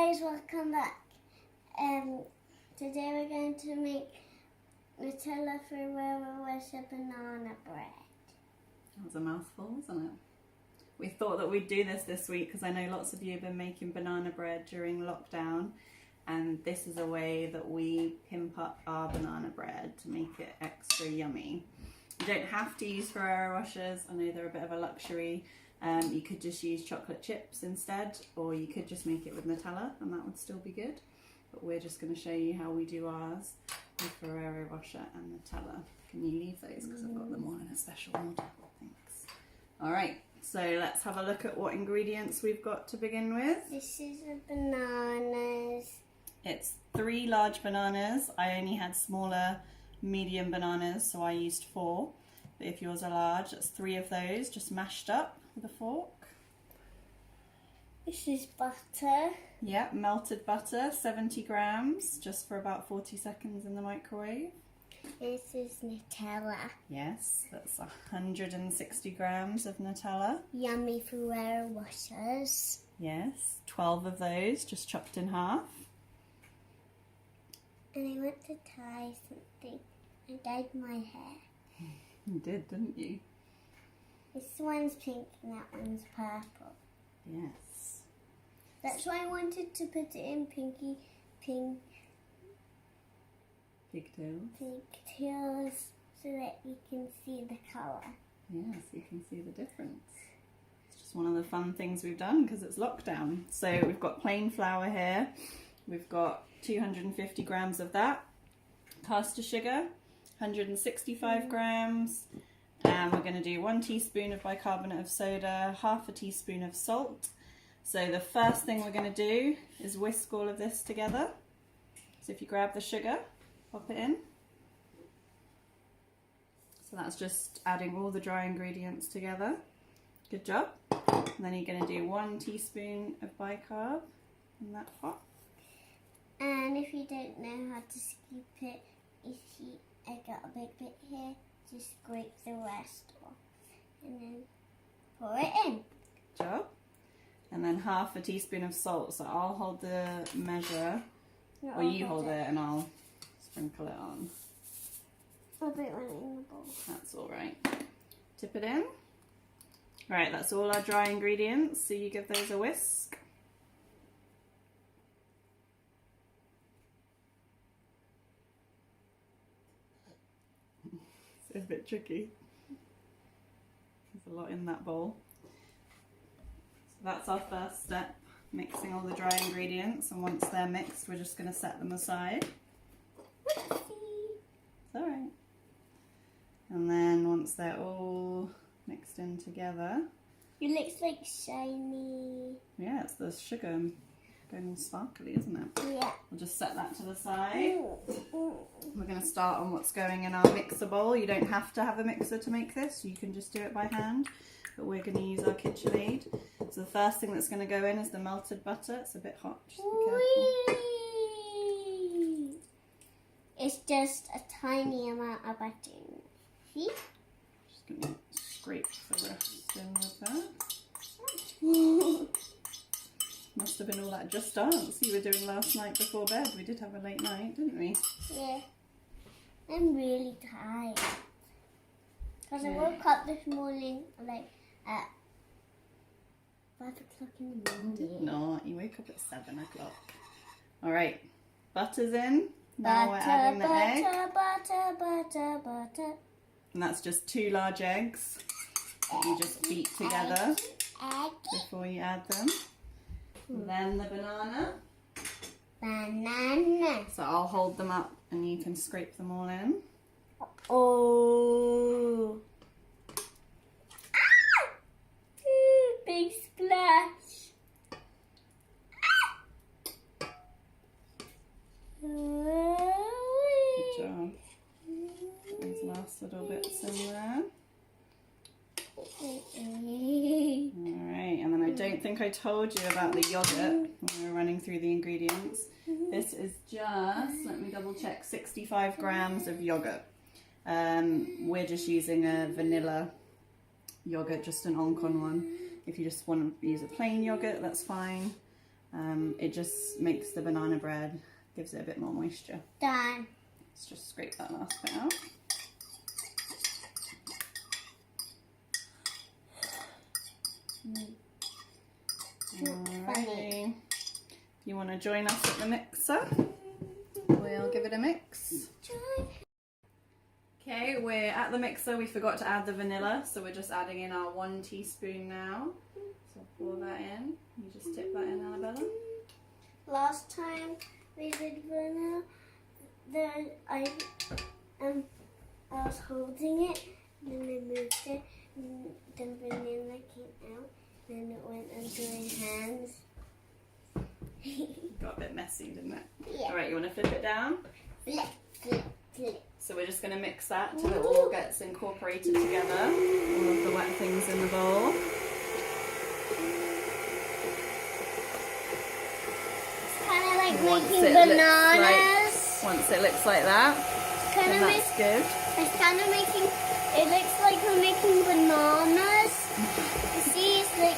guys, welcome back. Today we're going to make Nutella Ferrero Rocher banana bread. That was a mouthful, wasn't it? We thought that we'd do this week because I know lots of you have been making banana bread during lockdown, and this is a way that we pimp up our banana bread to make it extra yummy. You don't have to use Ferrero Rochers. I know they're a bit of a luxury. You could just use chocolate chips instead, or you could just make it with Nutella and that would still be good. But we're just going to show you how we do ours with Ferrero Rocher and Nutella. Can you leave those because I've got them all in a special order? Thanks. Alright, so let's have a look at what ingredients we've got to begin with. This is the bananas. It's 3 large bananas. I only had smaller medium bananas, so I used 4. But if yours are large, that's 3 of those just mashed up with a fork. This is butter. Yeah, melted butter, 70 grams, just for about 40 seconds in the microwave. This is Nutella. Yes, that's 160 grams of Nutella. Yummy Ferrero Rochers. Yes, 12 of those, just chopped in half. And I want to tie something. I dyed my hair. You did, didn't you? This one's pink and that one's purple. Yes. That's why I wanted to put it in pink Pigtails. so that you can see the colour. Yes, you can see the difference. It's just one of the fun things we've done because it's lockdown. So we've got plain flour here. We've got 250 grams of that. Caster sugar, 165 grams. And we're going to do 1 teaspoon of bicarbonate of soda, half a teaspoon of salt. So the first thing we're going to do is whisk all of this together. So if you grab the sugar, pop it in. So that's just adding all the dry ingredients together. Good job. And then you're going to do 1 teaspoon of bicarb in that pot. And if you don't know how to scoop it, I got a big bit here, just scrape the rest off and then pour it in. Good job. And then half a teaspoon of salt. So I'll hold the measure, or you hold it and I'll sprinkle it on. I'll put one in the bowl. That's all right. Tip it in. Right, that's all our dry ingredients. So you give those a whisk. It's a bit tricky. There's a lot in that bowl. So that's our first step, mixing all the dry ingredients, and once they're mixed we're just going to set them aside. It's alright. And then once they're all mixed in together... It looks like shiny. Yeah, it's the sugar going all sparkly, isn't it? Yeah. We'll just set that to the side. We're going to start on what's going in our mixer bowl. You don't have to have a mixer to make this, you can just do it by hand. But we're going to use our KitchenAid. So the first thing that's going to go in is the melted butter. It's a bit hot, just be careful. It's just a tiny amount of butter. See? Just going to scrape the rest in with that. Must have been all that Just Dance you were doing last night before bed. We did have a late night, didn't we? Yeah. I'm really tired. Because I woke up this morning like at 5 o'clock in the morning. Did not. You wake up at 7 o'clock. Alright, butter's in. Now we're adding the egg. Butter. And that's just 2 large eggs that you just beat together Egg. before you add them. And then the banana. Banana. So I'll hold them up and you can scrape them all in. Oh. Ah! Big splash. Good job. These last little bits in there. Alright, and then I don't think I told you about the yogurt when we were running through the ingredients. This is just, let me double check, 65 grams of yogurt. We're just using a vanilla yogurt, just an Oncon one. If you just want to use a plain yogurt, that's fine. It just makes the banana bread, gives it a bit more moisture. Done. Let's just scrape that last bit out. Alrighty. If you want to join us at the mixer, we'll give it a mix. Okay, we're at the mixer. We forgot to add the vanilla, so we're just adding in our 1 teaspoon now. So pour that in. You just tip that in, Annabella. Last time we did vanilla, I was holding it, then I moved it, and the vanilla came out, then it went under my hands. Got a bit messy, didn't it? Yeah. Alright, you want to flip it down? Flip, flip, flip. So we're just going to mix that till it all gets incorporated together. All of the wet things in the bowl. It's kind of like making bananas. Once it looks like that, then that's good. It's kind of making, it looks like we're making bananas. You see, it's like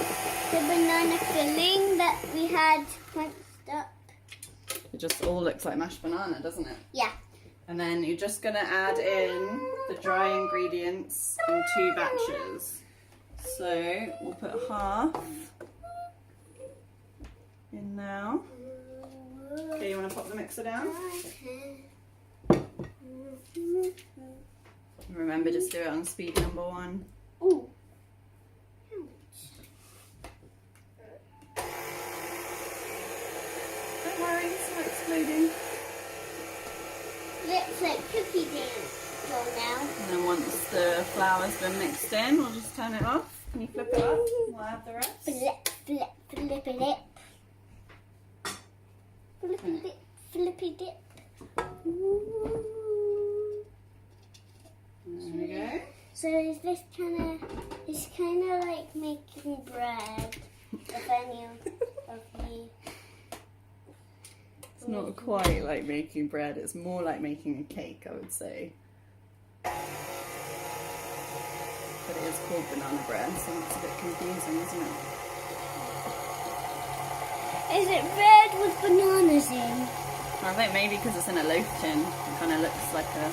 the banana filling that we had mixed up. It just all looks like mashed banana, doesn't it? Yeah. And then you're just going to add in the dry ingredients in 2 batches. So we'll put half in now. Okay, you want to pop the mixer down? Remember, just do it on speed number 1. Ooh. Don't worry, it's not exploding. Looks like cookie dance go now. And then once the flour's been mixed in, we'll just turn it off. Can you flip it up? We'll add the rest. Flip, flip, flippy dip. Flippy dip, flippy dip. There we go. So is this it's kind of like making bread, if any of you. It's not quite like making bread, it's more like making a cake, I would say. But it is called banana bread, so it's a bit confusing, isn't it? Is it bread with bananas in? I think maybe because it's in a loaf tin, it kind of looks like a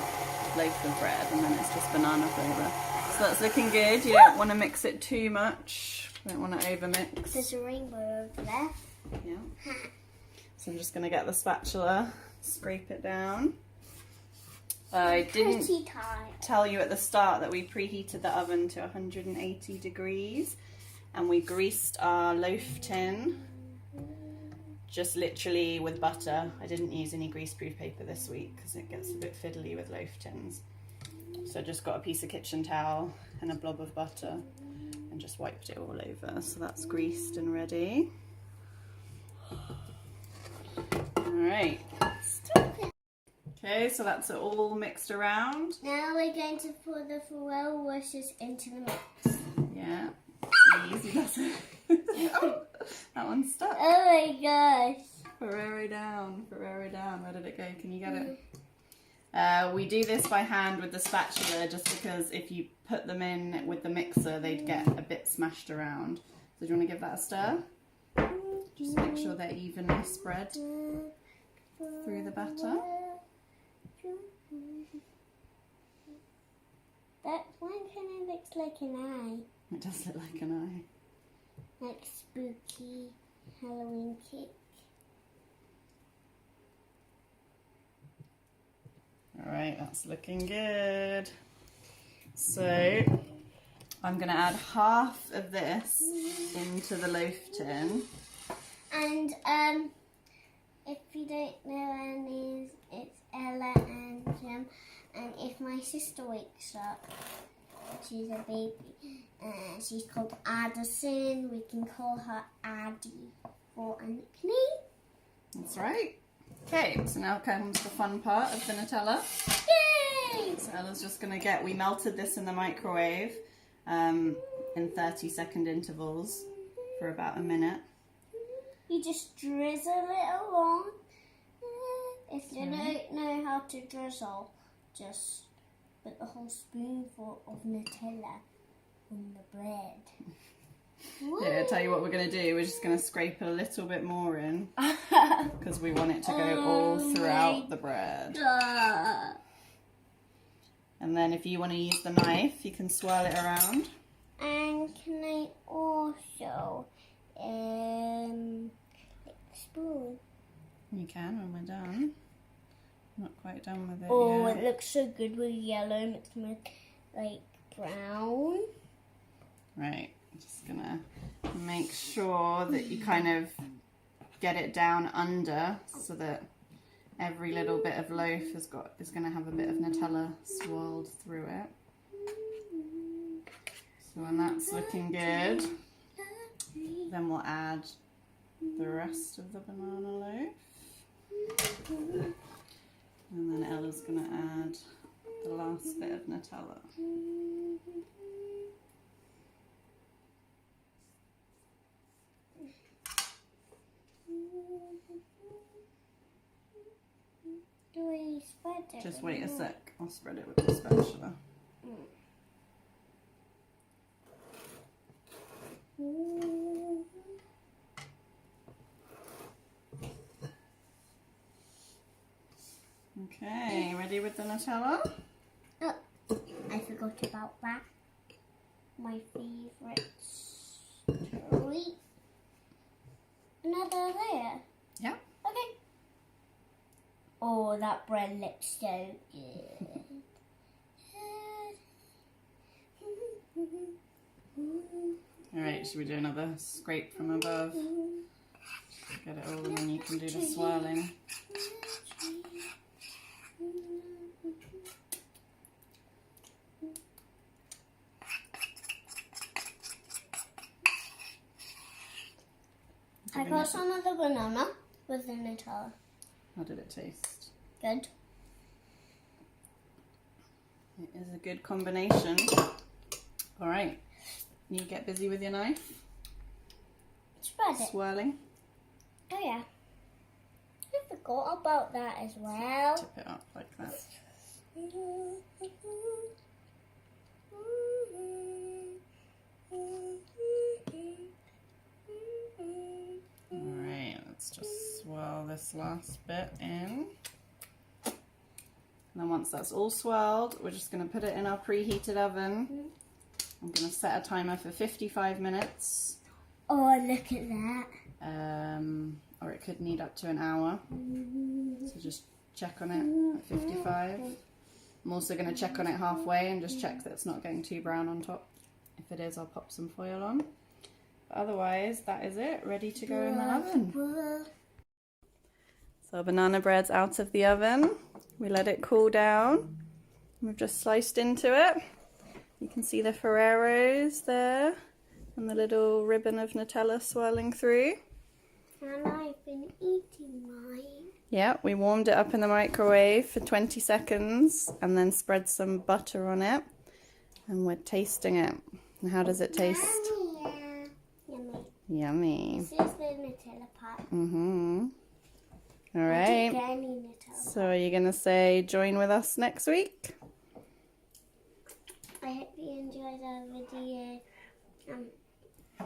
loaf of bread, and then it's just banana flavour. So that's looking good. You don't want to mix it too much. You don't want to overmix. There's a rainbow over there. Yeah. So I'm just going to get the spatula, scrape it down. I didn't tell you at the start that we preheated the oven to 180 degrees and we greased our loaf tin just literally with butter. I didn't use any greaseproof paper this week because it gets a bit fiddly with loaf tins. So I just got a piece of kitchen towel and a blob of butter and just wiped it all over. So that's greased and ready. Alright. Okay, so that's all mixed around. Now we're going to pour the Ferrero Rochers into the mix. Yeah. Easy does it. Oh, that one's stuck. Oh my gosh. Ferrero down, Ferrero down. Where did it go? Can you get it? We do this by hand with the spatula just because if you put them in with the mixer, they'd get a bit smashed around. So do you want to give that a stir? Just make sure they're evenly spread through the batter. That one kind of looks like an eye. It does look like an eye. Like spooky Halloween cake. Alright, that's looking good. So I'm going to add half of this into the loaf tin. And if you don't know her names, it's Ella and and if my sister wakes up, she's a baby, she's called Addison, we can call her Addi for a nickname. That's right. Okay, so now comes the fun part of the Nutella. Yay! So Ella's just going to get, we melted this in the microwave in 30-second intervals for about a minute. You just drizzle it along. If you don't know how to drizzle, just put a whole spoonful of Nutella on the bread. Yeah, I'll tell you what we're going to do. We're just going to scrape a little bit more in because we want it to go all throughout the bread. And then if you want to use the knife, you can swirl it around. And can I also spoon? You can when we're done. Not quite done with it Oh, yet. it looks so good with yellow mixed with like brown. Right, just gonna make sure that you kind of get it down under so that every little bit of loaf is gonna have a bit of Nutella swirled through it. So when that's looking good, then we'll add the rest of the banana loaf. And then Ella's going to add the last bit of Nutella. Do we spread it? Just wait a sec, I'll spread it with the spatula. Okay, ready with the Nutella? Oh, I forgot about that. My favourite treat. Another layer? Yeah. Okay. Oh, that bread looks so good. Alright, should we do another scrape from above? Get it all and then you can do the swirling. I got some of the banana with the Nutella. How did it taste? Good. It is a good combination. Alright, you get busy with your knife? Spread it. Swirling. Oh yeah. I forgot about that as well. Tip it up like that. Alright, let's just swirl this last bit in. And then once that's all swirled, we're just going to put it in our preheated oven. I'm going to set a timer for 55 minutes. Oh, look at that. Or it could need up to an hour. So just check on it at 55. I'm also going to check on it halfway and just check that it's not getting too brown on top. If it is, I'll pop some foil on. But otherwise, that is it, ready to go in the oven. So our banana bread's out of the oven. We let it cool down. We've just sliced into it. You can see the Ferreros there and the little ribbon of Nutella swirling through. And I've been eating mine. Yeah, we warmed it up in the microwave for 20 seconds and then spread some butter on it. And we're tasting it. And how does it taste? Yummy. Yummy. Yummy. This is the Nutella part. All right. Nutella. So are you going to say join with us next week? I hope you enjoyed our video.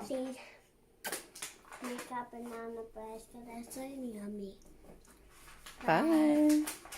Please make our banana breads, but they're so yummy. Bye.